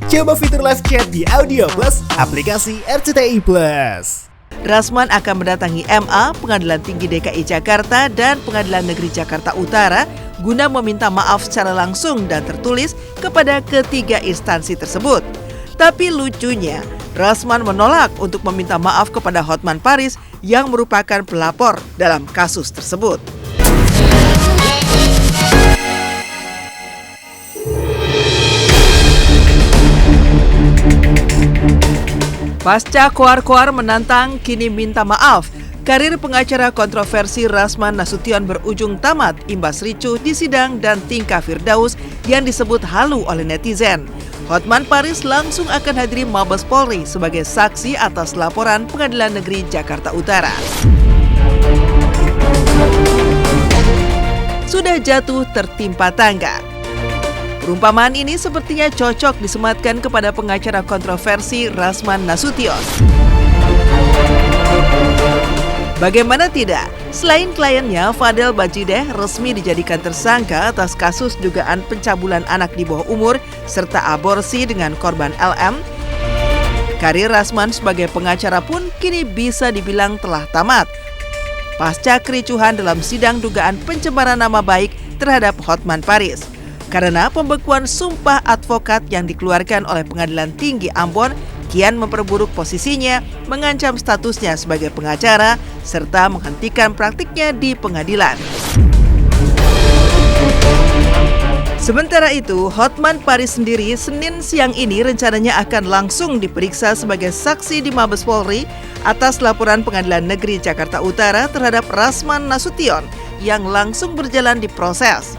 Coba fitur live chat di Audio Plus, aplikasi RCTI Plus. Rasman akan mendatangi MA, Pengadilan Tinggi DKI Jakarta dan Pengadilan Negeri Jakarta Utara guna meminta maaf secara langsung dan tertulis kepada ketiga instansi tersebut. Tapi lucunya, Rasman menolak untuk meminta maaf kepada Hotman Paris yang merupakan pelapor dalam kasus tersebut. Pasca koar-koar menantang, kini minta maaf. Karir pengacara kontroversi Rasman Nasution berujung tamat imbas ricuh di sidang dan tingkah Firdaus yang disebut halu oleh netizen. Hotman Paris langsung akan hadiri Mabes Polri sebagai saksi atas laporan Pengadilan Negeri Jakarta Utara. Sudah jatuh tertimpa tangga. Perumpamaan ini sepertinya cocok disematkan kepada pengacara kontroversi Rasman Nasution. Bagaimana tidak, selain kliennya Fadel Bajideh resmi dijadikan tersangka atas kasus dugaan pencabulan anak di bawah umur serta aborsi dengan korban LM, karir Rasman sebagai pengacara pun kini bisa dibilang telah tamat. Pasca kericuhan dalam sidang dugaan pencemaran nama baik terhadap Hotman Paris. Karena pembekuan sumpah advokat yang dikeluarkan oleh Pengadilan Tinggi Ambon kian memperburuk posisinya, mengancam statusnya sebagai pengacara, serta menghentikan praktiknya di pengadilan. Sementara itu, Hotman Paris sendiri Senin siang ini rencananya akan langsung diperiksa sebagai saksi di Mabes Polri atas laporan Pengadilan Negeri Jakarta Utara terhadap Rasman Nasution yang langsung berjalan diproses.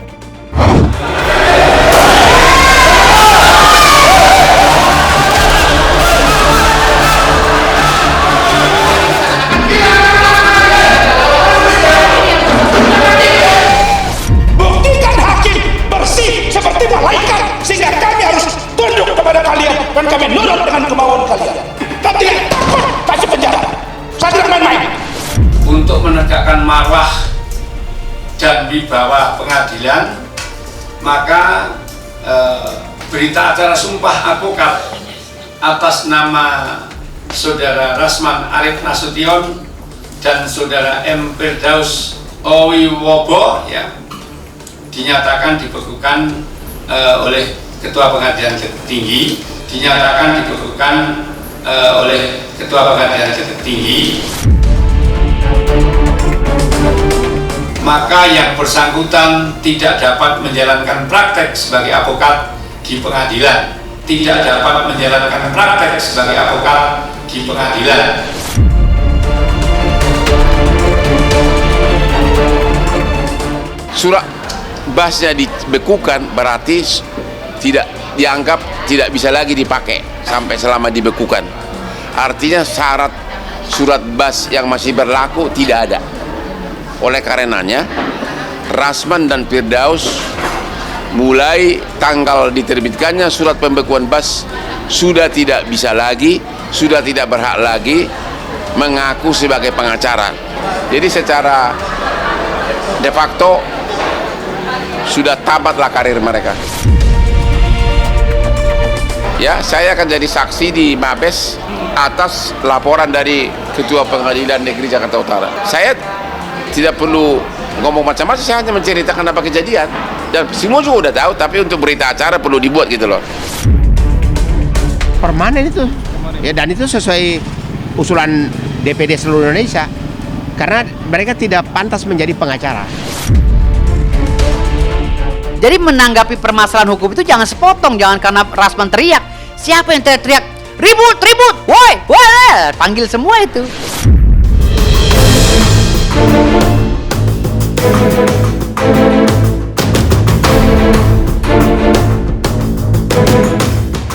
Buktikan hakim bersih seperti malaikat sehingga kami harus tunduk kepada kalian dan kami nurut dengan kemauan kalian. Dan tidak takut kasih penjara. Saya tidak main-main. Untuk menegakkan marwah dan wibawa pengadilan, maka berita acara sumpah advokat atas nama Saudara Rasman Arif Nasution dan Saudara M. Firdaus Owiwobo ya, dinyatakan dibekukan oleh Ketua Pengadilan Tinggi, maka yang bersangkutan tidak dapat menjalankan praktek sebagai advokat di pengadilan. Surat basnya dibekukan berarti tidak dianggap tidak bisa lagi dipakai sampai selama dibekukan. Artinya syarat surat bas yang masih berlaku tidak ada. Oleh karenanya, Rasman dan Firdaus mulai tanggal diterbitkannya surat pembekuan bas sudah tidak bisa lagi, sudah tidak berhak lagi mengaku sebagai pengacara. Jadi secara de facto sudah tamatlah karir mereka. Ya, saya akan jadi saksi di Mabes atas laporan dari Ketua Pengadilan Negeri Jakarta Utara. Saya tidak perlu ngomong macam-macam, saya hanya menceritakan apa kejadian. Dan semua juga udah tahu, tapi untuk berita acara perlu dibuat gitu loh. Permanen itu, ya, dan itu sesuai usulan DPD seluruh Indonesia. Karena mereka tidak pantas menjadi pengacara. Jadi menanggapi permasalahan hukum itu jangan sepotong, jangan karena Rasman teriak. Siapa yang teriak? Ribut, ribut, woi, woi, panggil semua itu.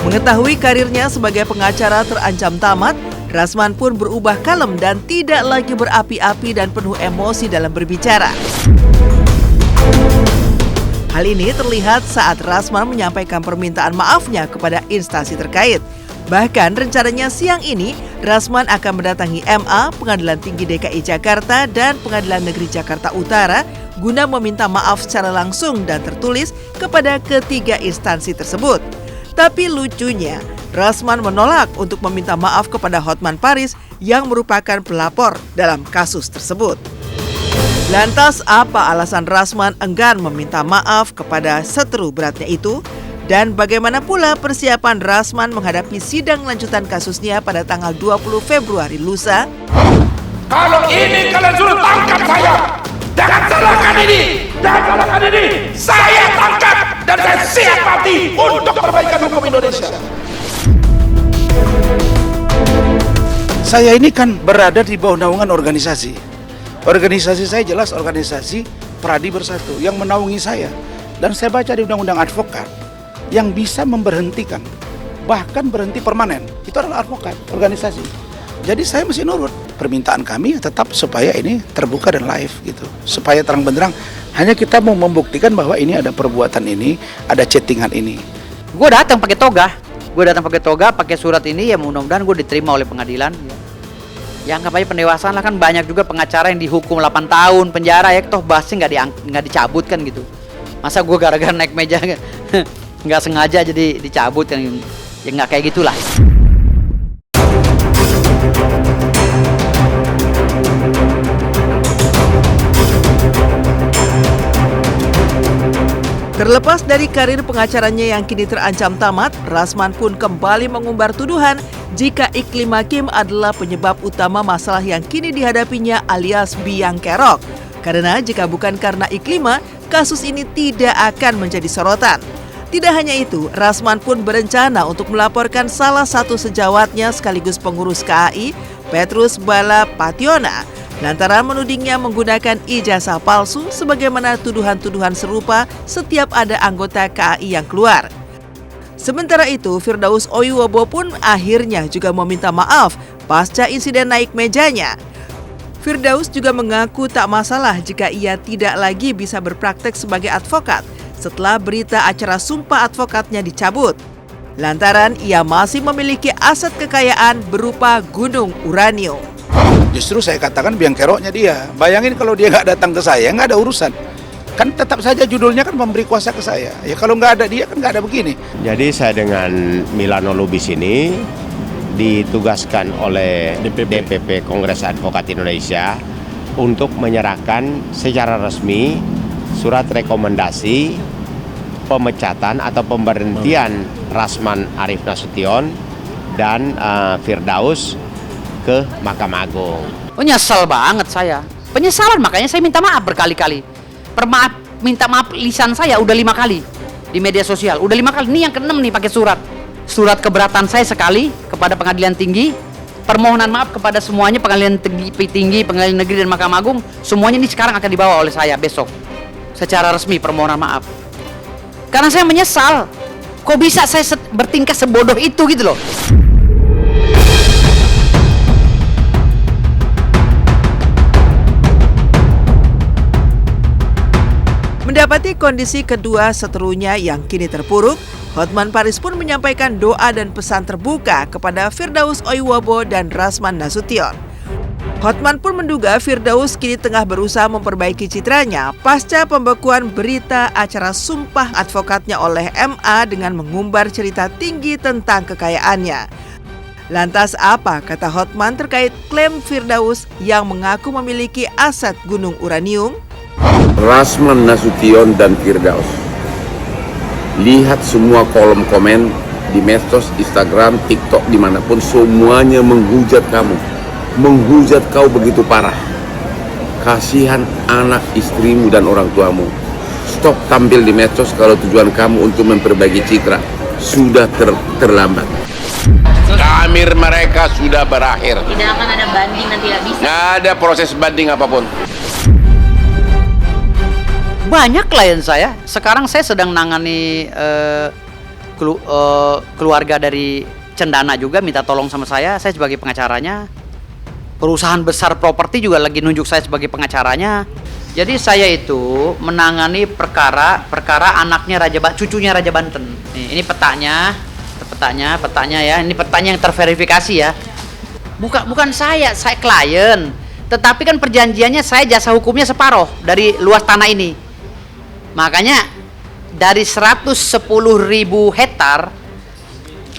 Mengetahui karirnya sebagai pengacara terancam tamat, Rasman pun berubah kalem dan tidak lagi berapi-api dan penuh emosi dalam berbicara. Hal ini terlihat saat Rasman menyampaikan permintaan maafnya kepada instansi terkait. Bahkan rencananya siang ini, Rasman akan mendatangi MA, Pengadilan Tinggi DKI Jakarta dan Pengadilan Negeri Jakarta Utara guna meminta maaf secara langsung dan tertulis kepada ketiga instansi tersebut. Tapi lucunya, Rasman menolak untuk meminta maaf kepada Hotman Paris yang merupakan pelapor dalam kasus tersebut. Lantas apa alasan Rasman enggan meminta maaf kepada seteru beratnya itu? Dan bagaimana pula persiapan Rasman menghadapi sidang lanjutan kasusnya pada tanggal 20 Februari lusa? Kalau ini kalian suruh tangkap saya, jangan salahkan ini, jangan salahkan ini. Saya tangkap dan saya siap mati untuk perbaikan hukum Indonesia. Saya ini kan berada di bawah naungan organisasi. Organisasi saya jelas organisasi Pradi Bersatu yang menaungi saya. Dan saya baca di Undang-Undang Advokat yang bisa memberhentikan, bahkan berhenti permanen, itu adalah advokat, organisasi. Jadi saya mesti nurut. Permintaan kami tetap supaya ini terbuka dan live gitu. Supaya terang benderang, hanya kita mau membuktikan bahwa ini ada perbuatan ini, ada chattingan ini. Gue datang pakai toga, pakai surat ini, ya mudah-mudahan gue diterima oleh pengadilan. Ya anggap aja pendewasaan lah, kan banyak juga pengacara yang dihukum 8 tahun penjara ya, toh bahasnya nggak dicabut kan gitu. Masa gue gara-gara naik meja nggak sengaja jadi dicabut kan, ya nggak kayak gitulah. Terlepas dari karir pengacaranya yang kini terancam tamat, Rasman pun kembali mengumbar tuduhan jika iklim hakim adalah penyebab utama masalah yang kini dihadapinya alias biang kerok. Karena jika bukan karena iklima, kasus ini tidak akan menjadi sorotan. Tidak hanya itu, Rasman pun berencana untuk melaporkan salah satu sejawatnya sekaligus pengurus KAI, Petrus Bala Pationa, lantaran menudingnya menggunakan ijazah palsu sebagaimana tuduhan-tuduhan serupa setiap ada anggota KAI yang keluar. Sementara itu, Firdaus Oiwobo pun akhirnya juga meminta maaf pasca insiden naik mejanya. Firdaus juga mengaku tak masalah jika ia tidak lagi bisa berpraktek sebagai advokat setelah berita acara sumpah advokatnya dicabut. Lantaran ia masih memiliki aset kekayaan berupa gunung uranium. Justru saya katakan biang keroknya dia. Bayangin kalau dia nggak datang ke saya, nggak ada urusan. Kan tetap saja judulnya kan memberi kuasa ke saya. Ya kalau nggak ada dia kan nggak ada begini. Jadi saya dengan Milano Lubis ini ditugaskan oleh DPP Kongres Advokat Indonesia untuk menyerahkan secara resmi surat rekomendasi pemecatan atau pemberhentian Rasman Arief Nasution dan Firdaus ke Mahkamah Agung. Oh, nyesel banget saya. Penyesalan, makanya saya minta maaf berkali-kali. Minta maaf lisan saya udah 5 kali di media sosial. Udah 5 kali. Ini yang ke-6 nih pakai surat. Surat keberatan saya sekali kepada Pengadilan Tinggi. Permohonan maaf kepada semuanya, Pengadilan Tinggi, Pengadilan Negeri dan Mahkamah Agung. Semuanya ini sekarang akan dibawa oleh saya besok. Secara resmi permohonan maaf. Karena saya menyesal. Kok bisa saya bertingkah sebodoh itu gitu loh. Mendapati kondisi kedua seterunya yang kini terpuruk, Hotman Paris pun menyampaikan doa dan pesan terbuka kepada Firdaus Oiwobo dan Rasman Nasution. Hotman pun menduga Firdaus kini tengah berusaha memperbaiki citranya pasca pembekuan berita acara sumpah advokatnya oleh MA dengan mengumbar cerita tinggi tentang kekayaannya. Lantas apa kata Hotman terkait klaim Firdaus yang mengaku memiliki aset gunung uranium? Rasman Nasution dan Firdaus, lihat semua kolom komen di medsos, Instagram, TikTok, dimanapun, semuanya menghujat kamu, menghujat kau begitu parah. Kasihan anak istrimu dan orang tuamu. Stop tampil di medsos kalau tujuan kamu untuk memperbaiki citra. Sudah terlambat. Kamir mereka sudah berakhir. Tidak akan ada banding, nanti tidak bisa. Nggak ada proses banding apapun. Banyak klien saya. Sekarang saya sedang nangani keluarga dari Cendana juga minta tolong sama saya. Saya sebagai pengacaranya. Perusahaan besar properti juga lagi nunjuk saya sebagai pengacaranya. Jadi saya itu menangani perkara anaknya cucunya Raja Banten. Nih, ini petanya ya. Ini petanya yang terverifikasi ya. Bukan saya klien. Tetapi kan perjanjiannya saya jasa hukumnya separuh dari luas tanah ini. Makanya dari 110.000 hektar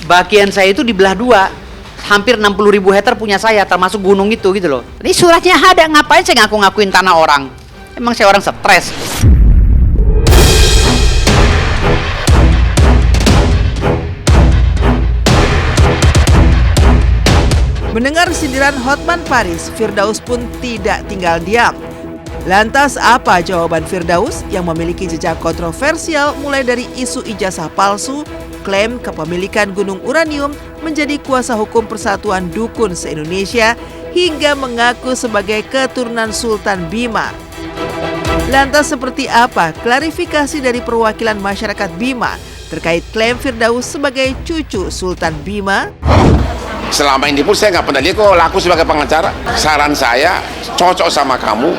bagian saya itu dibelah dua. Hampir 60.000 hektar punya saya, termasuk gunung itu gitu loh. Ini suratnya ada, ngapain saya ngaku-ngakuin tanah orang? Emang saya orang stres. Mendengar sindiran Hotman Paris, Firdaus pun tidak tinggal diam. Lantas apa jawaban Firdaus yang memiliki jejak kontroversial mulai dari isu ijazah palsu, klaim kepemilikan gunung uranium, menjadi kuasa hukum Persatuan Dukun se-Indonesia, hingga mengaku sebagai keturunan Sultan Bima. Lantas seperti apa klarifikasi dari perwakilan masyarakat Bima terkait klaim Firdaus sebagai cucu Sultan Bima? Selama ini pun saya nggak pernah lihat kok laku sebagai pengacara. Saran saya cocok sama kamu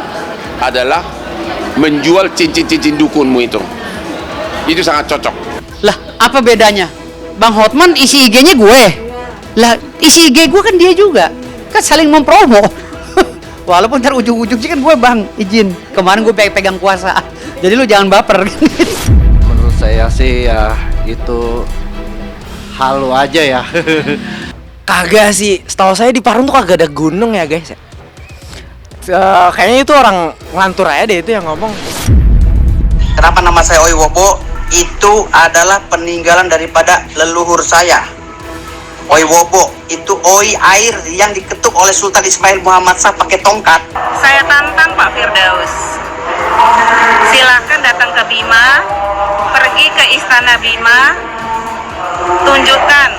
adalah menjual cincin-cincin dukunmu itu. Itu sangat cocok. Lah, apa bedanya? Bang Hotman isi IG-nya gue. Lah, isi IG gue kan dia juga. Kan saling mempromo. Walaupun ntar ujung-ujungnya kan gue bang, izin. Kemarin gue pegang kuasa. Jadi lu jangan baper. Menurut saya sih ya itu halu aja ya. Kagak sih, setahu saya di Parung tuh kagak ada gunung ya guys. Kayaknya itu orang ngelantur aja deh itu yang ngomong. Kenapa nama saya Oi Wobo? Itu adalah peninggalan daripada leluhur saya. Oi Wobo itu oi air yang diketuk oleh Sultan Ismail Muhammad Shah pakai tongkat. Saya tantang Pak Firdaus. Silahkan datang ke Bima, pergi ke Istana Bima, tunjukkan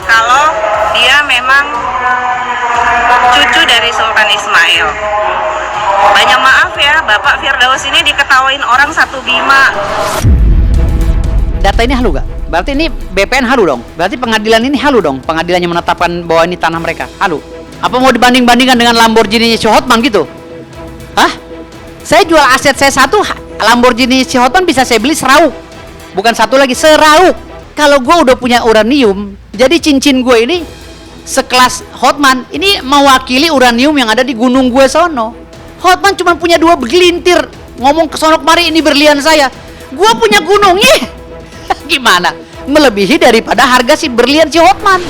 kalau dia memang cucu dari Sultan Ismail. Banyak maaf ya, Bapak Firdaus ini diketawain orang satu Bima. Data ini halu gak? Berarti ini BPN halu dong? Berarti pengadilan ini halu dong? Pengadilannya menetapkan bahwa ini tanah mereka? Halu? Apa mau dibanding-bandingkan dengan Lamborghini si Hotman gitu? Hah? Saya jual aset saya satu, Lamborghini si Hotman bisa saya beli serauk. Bukan satu lagi, serauk. Kalau gue udah punya uranium, jadi cincin gue ini sekelas Hotman, ini mewakili uranium yang ada di gunung gue sono. Hotman cuma punya 2 begelintir, ngomong ke sono kemari ini berlian saya. Gue punya gunungnya. Gimana? Melebihi daripada harga si berlian si Hotman.